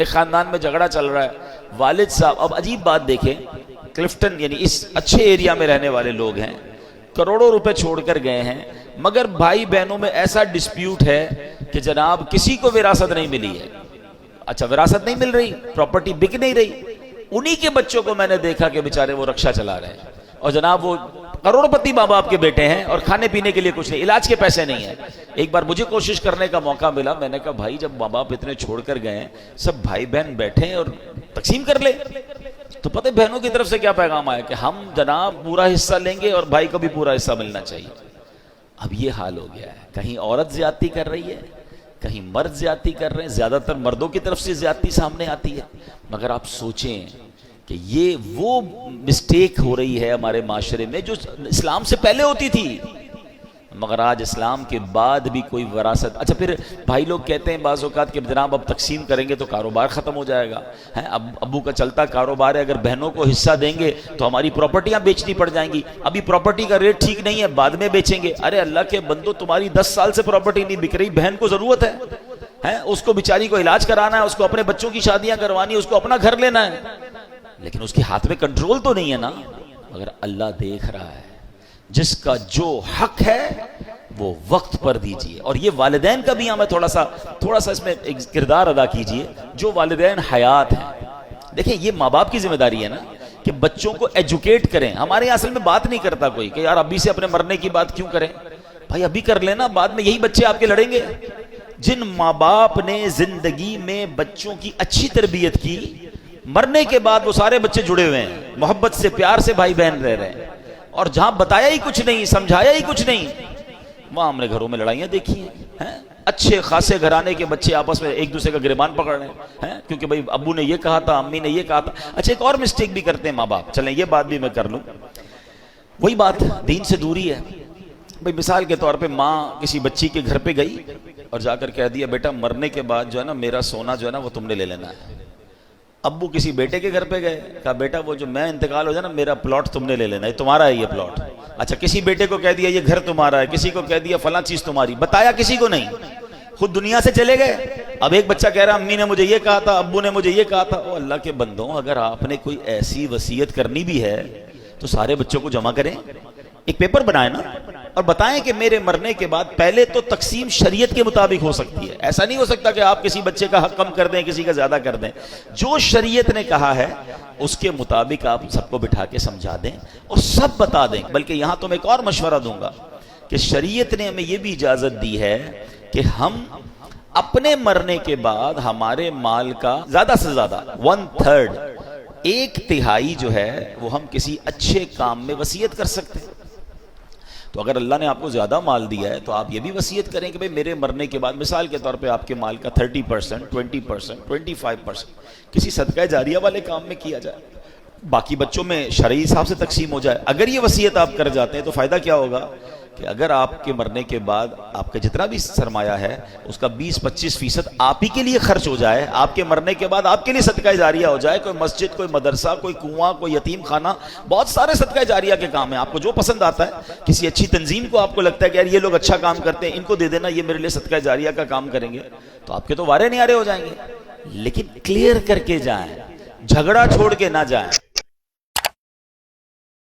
ایک خاندان میں جھگڑا چل رہا ہے، والد صاحب، اب عجیب بات دیکھیں، کلفٹن یعنی اس اچھے ایریا میں رہنے والے لوگ ہیں، کروڑوں روپے چھوڑ کر گئے ہیں، مگر بھائی بہنوں میں ایسا ڈسپیوٹ ہے کہ جناب کسی کو وراثت نہیں ملی ہے۔ اچھا وراثت نہیں مل رہی، پراپرٹی بک نہیں رہی، انہی کے بچوں کو میں نے دیکھا کہ بیچارے وہ رکشا چلا رہے ہیں، اور جناب وہ کروڑ پتی ماں باپ کے بیٹے ہیں اور کھانے پینے کے لیے کچھ نہیں، علاج کے پیسے نہیں ہیں۔ ایک بار مجھے کوشش کرنے کا موقع ملا، میں نے کہا بھائی جب ماں باپ اتنے چھوڑ کر گئے ہیں، سب بھائی بہن بیٹھے ہیں اور تقسیم کر لے۔ تو پتہ بہنوں کی طرف سے کیا پیغام آیا کہ ہم جناب پورا حصہ لیں گے اور بھائی کو بھی پورا حصہ ملنا چاہیے۔ اب یہ حال ہو گیا ہے، کہیں عورت زیادتی کر رہی ہے، کہیں مرد زیادتی کر رہے ہیں، زیادہ تر مردوں کی طرف سے زیادتی سامنے آتی ہے۔ مگر آپ سوچیں کہ یہ وہ مسٹیک ہو رہی ہے ہمارے معاشرے میں جو اسلام سے پہلے ہوتی تھی، مگر آج اسلام کے بعد بھی کوئی وراثت۔ اچھا پھر بھائی لوگ کہتے ہیں بعض اوقات کہ جناب اب تقسیم کریں گے تو کاروبار ختم ہو جائے گا، اب ابو کا چلتا کاروبار ہے، اگر بہنوں کو حصہ دیں گے تو ہماری پراپرٹیاں بیچنی پڑ جائیں گی، ابھی پراپرٹی کا ریٹ ٹھیک نہیں ہے، بعد میں بیچیں گے۔ ارے اللہ کے بندو، تمہاری 10 سال سے پراپرٹی نہیں بک رہی، بہن کو ضرورت ہے، اس کو بیچاری کو علاج کرانا ہے، اس کو اپنے بچوں کی شادیاں کروانی ہے، اس کو اپنا گھر لینا ہے، لیکن اس کے ہاتھ میں کنٹرول تو نہیں ہے نا۔ مگر اللہ دیکھ رہا ہے، جس کا جو حق ہے وہ وقت پر دیجیے۔ اور یہ والدین کا بھی ہمیں تھوڑا سا اس میں ایک کردار ادا کیجیے۔ جو والدین حیات ہیں، دیکھیں یہ ماں باپ کی ذمہ داری ہے نا کہ بچوں کو ایجوکیٹ کریں۔ ہمارے یہاں اصل میں بات نہیں کرتا کوئی کہ یار ابھی سے اپنے مرنے کی بات کیوں کریں، بھائی ابھی کر لینا، بعد میں یہی بچے آپ کے لڑیں گے۔ جن ماں باپ نے زندگی میں بچوں کی اچھی تربیت کی، مرنے کے بعد وہ سارے بچے جڑے ہوئے ہیں، محبت سے پیار سے بھائی بہن رہ رہے ہیں، اور جہاں بتایا ہی کچھ نہیں، سمجھایا ہی کچھ نہیں، وہاں ہم نے گھروں میں لڑائیاں دیکھی ہیں۔ اچھے خاصے گھرانے کے بچے آپس میں ایک دوسرے کا گریبان پکڑ رہے ہیں کیونکہ بھائی ابو نے یہ کہا تھا، امی نے یہ کہا تھا۔ اچھا ایک اور مسٹیک بھی کرتے ہیں ماں باپ، چلیں یہ بات بھی میں کر لوں، وہی بات دین سے دوری ہے۔ بھائی مثال کے طور پہ ماں کسی بچی کے گھر پہ گئی اور جا کر کہہ دیا بیٹا مرنے کے بعد جو ہے نا میرا سونا جو ہے نا وہ تم نے لے لینا ہے۔ ابو کسی بیٹے کے گھر پہ گئے، کہا بیٹا وہ جو میں انتقال ہو جائے نا میرا پلاٹ تم نے لے لینا ہے، تمہارا ہے یہ پلاٹ۔ اچھا کسی بیٹے کو کہہ دیا یہ گھر تمہارا ہے، کسی کو کہہ دیا فلاں چیز تمہاری، بتایا کسی کو نہیں، خود دنیا سے چلے گئے۔ اب ایک بچہ کہہ رہا امی نے مجھے یہ کہا تھا، ابو نے مجھے یہ کہا تھا۔ او اللہ کے بندوں، اگر آپ نے کوئی ایسی وصیت کرنی بھی ہے تو سارے بچوں کو جمع کریں، ایک پیپر بنائیں نا، اور بتائیں کہ میرے مرنے کے بعد پہلے تو تقسیم شریعت کے مطابق ہو سکتی ہے، ایسا نہیں ہو سکتا کہ آپ کسی بچے کا حق کم کر دیں، کسی کا زیادہ کر دیں۔ جو شریعت نے کہا ہے اس کے مطابق آپ سب کو بٹھا کے سمجھا دیں اور سب بتا دیں۔ بلکہ یہاں تو میں ایک اور مشورہ دوں گا کہ شریعت نے ہمیں یہ بھی اجازت دی ہے کہ ہم اپنے مرنے کے بعد ہمارے مال کا زیادہ سے زیادہ 1/3، 1/3 جو ہے وہ ہم کسی اچھے کام میں وصیت کر سکتے ہیں۔ تو اگر اللہ نے آپ کو زیادہ مال دیا ہے تو آپ یہ بھی وصیت کریں کہ بھئی میرے مرنے کے بعد مثال کے طور پہ آپ کے مال کا 30%، 20%، 25% کسی صدقہ جاریہ والے کام میں کیا جائے، باقی بچوں میں شرعی حساب سے تقسیم ہو جائے۔ اگر یہ وصیت آپ کر جاتے ہیں تو فائدہ کیا ہوگا کہ اگر آپ کے مرنے کے بعد آپ کا جتنا بھی سرمایہ ہے اس کا 20-25% آپ ہی کے لیے خرچ ہو جائے، آپ کے مرنے کے بعد آپ کے لیے صدقہ جاریہ ہو جائے، کوئی مسجد، کوئی مدرسہ، کوئی کنواں، کوئی یتیم خانہ، بہت سارے صدقہ جاریہ کے کام ہیں، آپ کو جو پسند آتا ہے، کسی اچھی تنظیم کو آپ کو لگتا ہے کہ یار یہ لوگ اچھا کام کرتے ہیں ان کو دے دینا، یہ میرے لیے صدقہ جاریہ کا کام کریں گے، تو آپ کے تو وارے نیارے ہو جائیں گے۔ لیکن کلیئر کر کے جائیں، جھگڑا چھوڑ کے نہ جائیں۔